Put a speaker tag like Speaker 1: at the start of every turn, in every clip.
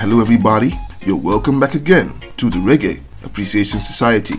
Speaker 1: Hello everybody, you're welcome back again to the Reggae Appreciation Society.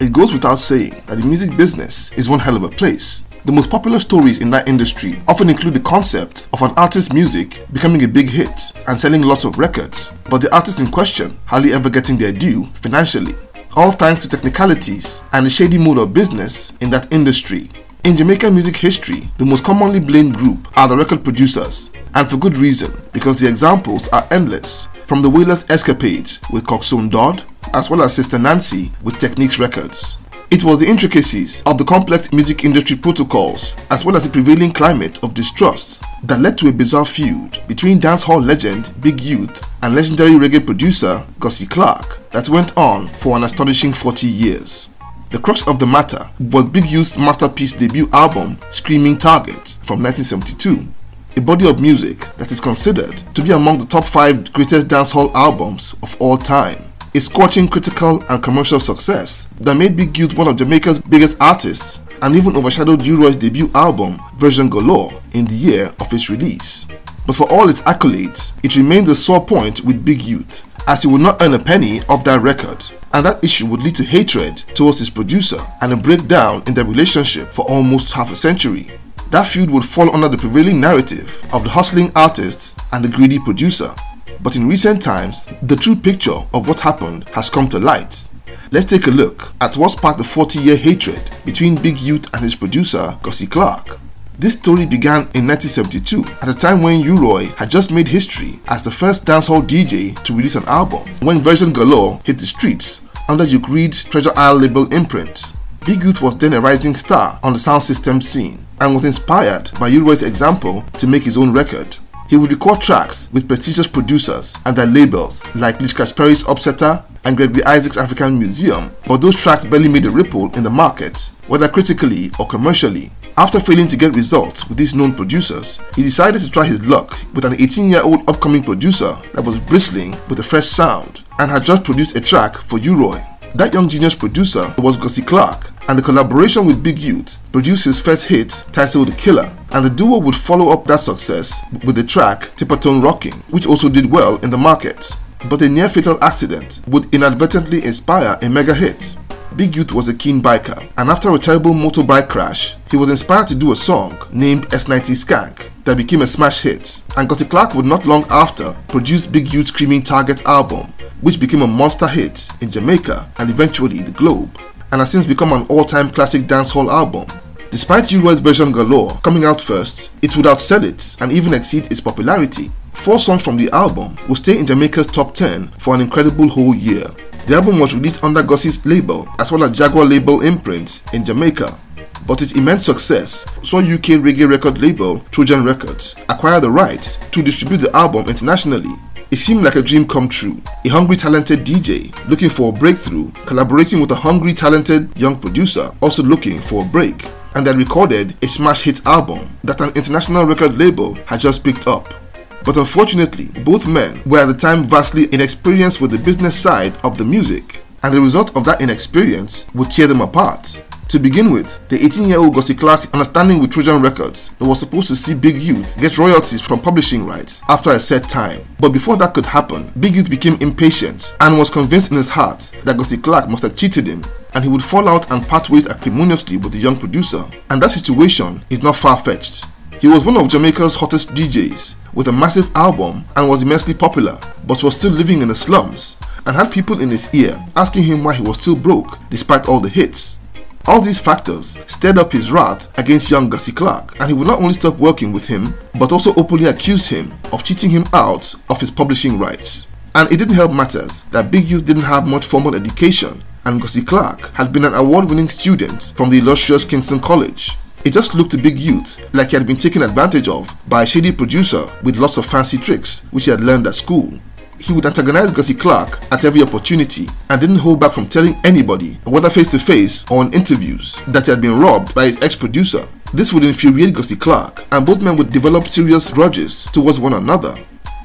Speaker 1: It goes without saying that the music business is one hell of a place. The most popular stories in that industry often include the concept of an artist's music becoming a big hit and selling lots of records, but the artist in question hardly ever getting their due financially, all thanks to technicalities and the shady mode of business in that industry. In Jamaican music history, the most commonly blamed group are the record producers, and for good reason, because the examples are endless, from the Wailers' escapades with Coxsone Dodd, as well as Sister Nancy with Techniques Records. It was the intricacies of the complex music industry protocols, as well as the prevailing climate of distrust, that led to a bizarre feud between dancehall legend Big Youth and legendary reggae producer Gussie Clarke that went on for an astonishing 40 years. The crux of the matter was Big Youth's masterpiece debut album Screaming Target from 1972, a body of music that is considered to be among the top 5 greatest dancehall albums of all time. A scorching critical and commercial success that made Big Youth one of Jamaica's biggest artists and even overshadowed U-Roy's debut album Version Galore in the year of its release. But for all its accolades, it remained a sore point with Big Youth, as he would not earn a penny off that record, and that issue would lead to hatred towards his producer and a breakdown in their relationship for almost half a century. That feud would fall under the prevailing narrative of the hustling artist and the greedy producer. But in recent times, the true picture of what happened has come to light. Let's take a look at what sparked the 40-year hatred between Big Youth and his producer Gussie Clarke. This story began in 1972, at a time when U-Roy had just made history as the first dancehall DJ to release an album, when Version Galore hit the streets under Duke Reid's Treasure Isle label imprint. Big Youth was then a rising star on the sound system scene and was inspired by U-Roy's example to make his own record. He would record tracks with prestigious producers and their labels like Lich Casperry's Upsetter and Gregory Isaacs' African Museum, but those tracks barely made a ripple in the market, whether critically or commercially. After failing to get results with these known producers, he decided to try his luck with an 18-year-old upcoming producer that was bristling with a fresh sound and had just produced a track for U-Roy. That young genius producer was Gussie Clarke, and the collaboration with Big Youth produced his first hit titled The Killer, and the duo would follow up that success with the track Tippertone Rocking, which also did well in the market. But a near-fatal accident would inadvertently inspire a mega hit. Big Youth was a keen biker, and after a terrible motorbike crash, he was inspired to do a song named S90 Skank that became a smash hit, and Gussie Clarke would not long after produce Big Youth's Screaming Target album, which became a monster hit in Jamaica and eventually the globe, and has since become an all-time classic dancehall album. Despite U-Roy's Version Galore coming out first, it would outsell it and even exceed its popularity. 4 songs from the album would stay in Jamaica's top 10 for an incredible whole year. The album was released under Gussie's label as well as Jaguar label imprints in Jamaica, but its immense success saw UK reggae record label Trojan Records acquire the rights to distribute the album internationally. It seemed like a dream come true, a hungry talented DJ looking for a breakthrough, collaborating with a hungry talented young producer also looking for a break, and they recorded a smash hit album that an international record label had just picked up. But unfortunately, both men were at the time vastly inexperienced with the business side of the music, and the result of that inexperience would tear them apart. To begin with, the 18-year-old Gussie Clarke's understanding with Trojan Records was supposed to see Big Youth get royalties from publishing rights after a set time. But before that could happen, Big Youth became impatient and was convinced in his heart that Gussie Clarke must have cheated him, and he would fall out and part ways acrimoniously with the young producer. And that situation is not far-fetched. He was one of Jamaica's hottest DJs, with a massive album, and was immensely popular, but was still living in the slums, and had people in his ear asking him why he was still broke despite all the hits. All these factors stirred up his wrath against young Gussie Clarke, and he would not only stop working with him, but also openly accused him of cheating him out of his publishing rights. And it didn't help matters that Big Youth didn't have much formal education, and Gussie Clarke had been an award-winning student from the illustrious Kingston College. It just looked to Big Youth like he had been taken advantage of by a shady producer with lots of fancy tricks which he had learned at school. He would antagonize Gussie Clarke at every opportunity and didn't hold back from telling anybody, whether face to face or in interviews, that he had been robbed by his ex-producer. This would infuriate Gussie Clarke, and both men would develop serious grudges towards one another.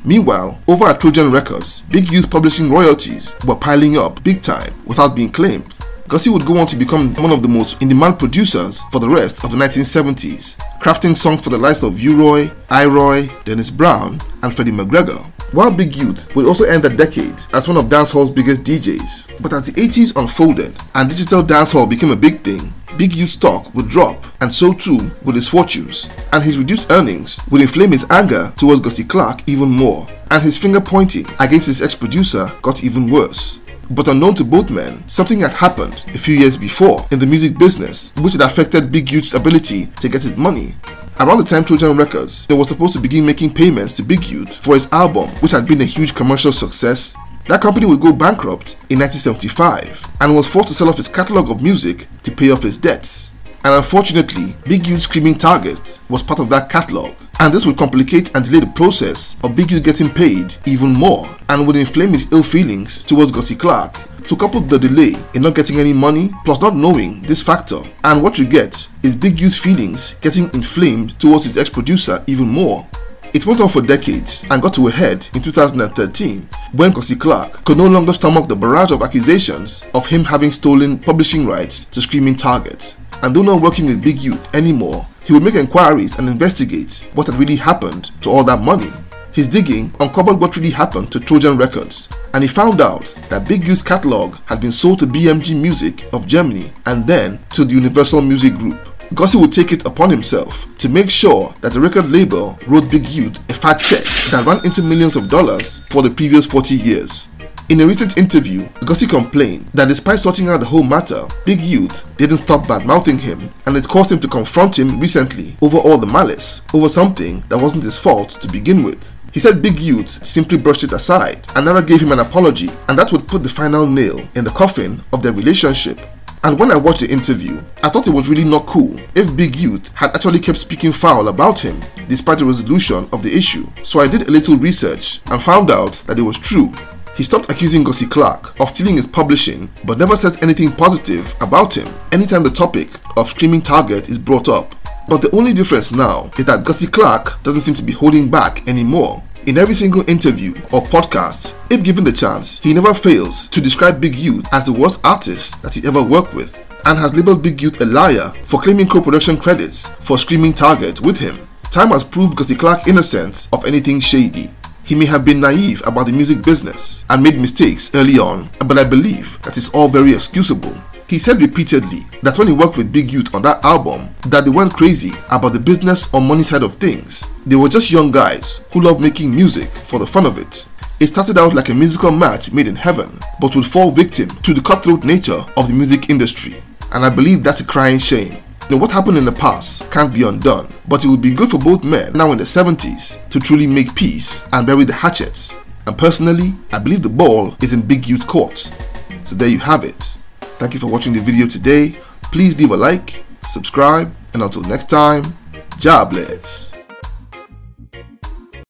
Speaker 1: Meanwhile, over at Trojan Records, Big Youth's publishing royalties were piling up big time without being claimed. Gussie would go on to become one of the most in-demand producers for the rest of the 1970s, crafting songs for the likes of U-Roy, I-Roy, Dennis Brown, and Freddie McGregor. while Big Youth would also end the decade as one of dancehall's biggest DJs. But as the 80s unfolded and digital dancehall became a big thing, Big Youth's stock would drop, and so too would his fortunes, and his reduced earnings would inflame his anger towards Gussie Clarke even more, and his finger pointing against his ex-producer got even worse. But unknown to both men, something had happened a few years before in the music business which had affected Big Youth's ability to get his money. Around the time Trojan Records was supposed to begin making payments to Big Youth for his album, which had been a huge commercial success, that company would go bankrupt in 1975 and was forced to sell off his catalogue of music to pay off his debts. And unfortunately, Big Youth's Screaming Target was part of that catalogue, and this would complicate and delay the process of Big Youth getting paid even more, and would inflame his ill feelings towards Gussie Clarke. So couple the delay in not getting any money plus not knowing this factor, and what you get is Big Youth's feelings getting inflamed towards his ex-producer even more. It went on for decades and got to a head in 2013 when Gussie Clarke could no longer stomach the barrage of accusations of him having stolen publishing rights to Screaming Target. And though not working with Big Youth anymore, he would make inquiries and investigate what had really happened to all that money. His digging uncovered what really happened to Trojan Records, and he found out that Big Youth's catalogue had been sold to BMG Music of Germany and then to the Universal Music Group. Gussie would take it upon himself to make sure that the record label wrote Big Youth a fat check that ran into millions of dollars for the previous 40 years. In a recent interview, Gussie complained that despite sorting out the whole matter, Big Youth didn't stop bad-mouthing him, and it caused him to confront him recently over all the malice over something that wasn't his fault to begin with. He said Big Youth simply brushed it aside and never gave him an apology, and that would put the final nail in the coffin of their relationship. And when I watched the interview, I thought it was really not cool if Big Youth had actually kept speaking foul about him despite the resolution of the issue. So I did a little research and found out that it was true. He stopped accusing Gussie Clarke of stealing his publishing, but never said anything positive about him anytime the topic of Screaming Target is brought up. But the only difference now is that Gussie Clarke doesn't seem to be holding back anymore. In every single interview or podcast, if given the chance, he never fails to describe Big Youth as the worst artist that he ever worked with, and has labeled Big Youth a liar for claiming co-production credits for Screaming Target with him. Time has proved Gussie Clarke innocent of anything shady. He may have been naive about the music business and made mistakes early on, but I believe that it's all very excusable. He said repeatedly that when he worked with Big Youth on that album, that they weren't crazy about the business or money side of things. They were just young guys who loved making music for the fun of it. It started out like a musical match made in heaven, but would fall victim to the cutthroat nature of the music industry. And I believe that's a crying shame. You know, what happened in the past can't be undone, but it would be good for both men now in their 70s to truly make peace and bury the hatchet. And personally, I believe the ball is in Big Youth's court. So there you have it. Thank you for watching the video today. Please leave a like, subscribe, and until next time, Jah bless.